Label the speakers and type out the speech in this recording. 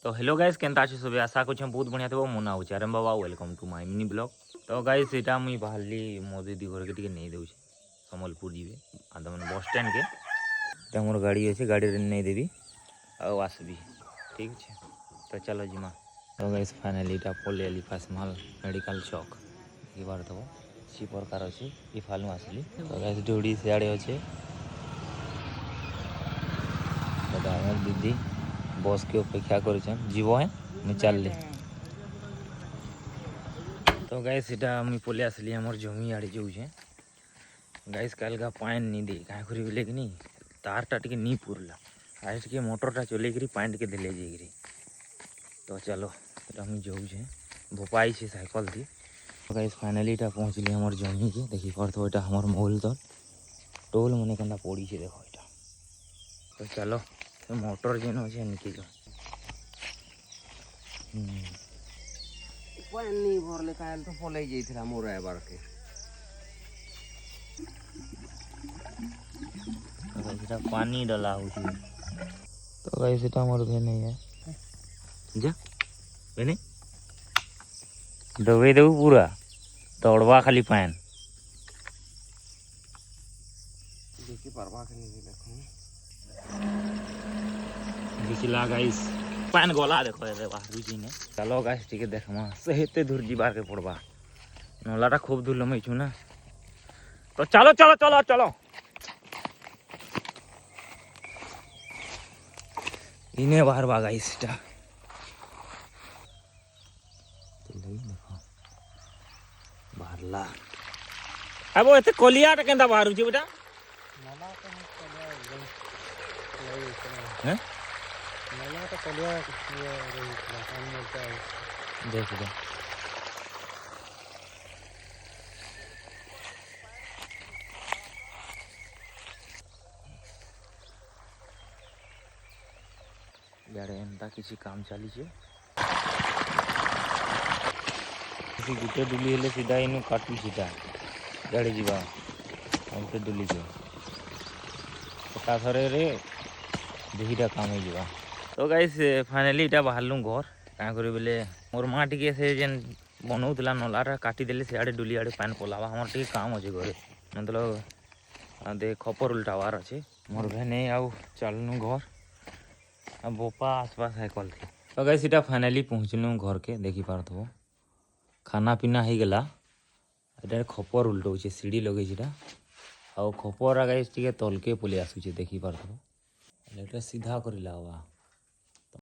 Speaker 1: तो hello guys केनता अच्छे सब आशा कर बहुत बढ़िया थे मो ना आरएम बाबा welcome to my mini blog. तो गाइस यहाँ मुझे बाहरी मो दीदी घर के नहीं दे सम्बलपुर जी आदा मैंने बस स्टैंड के मोर गाड़ी अच्छे गाड़ी नहीं देवी आसबी ठीक है। तो चलो जिमा। तो गाइस फाइनाली पलि आली फासमाल मेडिकल चौक ये बार दब सी प्रकार अच्छे ये फालू आसली। तो गाइस डोड़ी सियाड़े अच्छे दीदी बस के अपेक्षा कर जीव है मुझे चल। तो गाइस मुझे पलि आसली आमर जमी आड़े जाऊे गाइस कल का पान नहीं दे क्या कर बोले कि तारटा टे नहीं पुरला आज टे मोटरटा चल पानी टे देले जाइए। तो चलो मुझे जाऊे भोपाई से साइकिल थी। तो गाइस फाइनाली पहुँचली आमर जमी के देखी पार्थ यहाँ हमार मोल तल टोल मन के पड़ी से देख यहाँ। तो चलो मोटर जेन अच्छे निकल जाओ
Speaker 2: नहीं भरले काल तो पलै जाइथिला मोर आबार के
Speaker 1: पानी डला हो। तो गाइस এটা मोर भेने है जा भेने डबे देबू पूरा तोड़वा खाली पान
Speaker 2: देखि परवा के नहीं देखो
Speaker 1: दिखला गाइस पान गोला देखो रे बाहर जी ने। चलो गाइस ठीक है देखमा सहेते दूर जीबार के पड़बा नलाटा खूब दूर लमै छु ना। तो चलो चलो चलो चलो इने बाहर बा गाइस टा तो लई देखो बाहरला अब एते कोलिया टा केंदा बाहर छु बेटा
Speaker 2: मला तो नहीं चलिया
Speaker 1: हैं
Speaker 2: मला तो चलिया ये रही पानी मिलता है
Speaker 1: देख दे यारे एंता किसी काम चली गोटे डुली हेले सीधा इन काटू सीधा गाड़ी जीवा गोटे डुली के थरे रे दुईटा काम हो। तो गाइस फाइनाली इटा बाहरलु घर क्या कर बोले मोर माँ टी से जेन बनाऊला नलाटा काटिदेले से आड़े डुली आड़े पान पलावा हमार टी काम अच्छे घरे मतलब दे खपर उल्टावार अच्छे मोर भेने आउ चलनु घर बोपा आसपास साइकिल थी। तो गाइस इटा फाइनाली पहुँचलु घर के देखी पारथबो खाना पीना हो गला ये खपर उल्टौचे सीढ़ी लगे आउ खपर गाइस टे तलके पलि आसुचे देखी पारथबो सीधा कर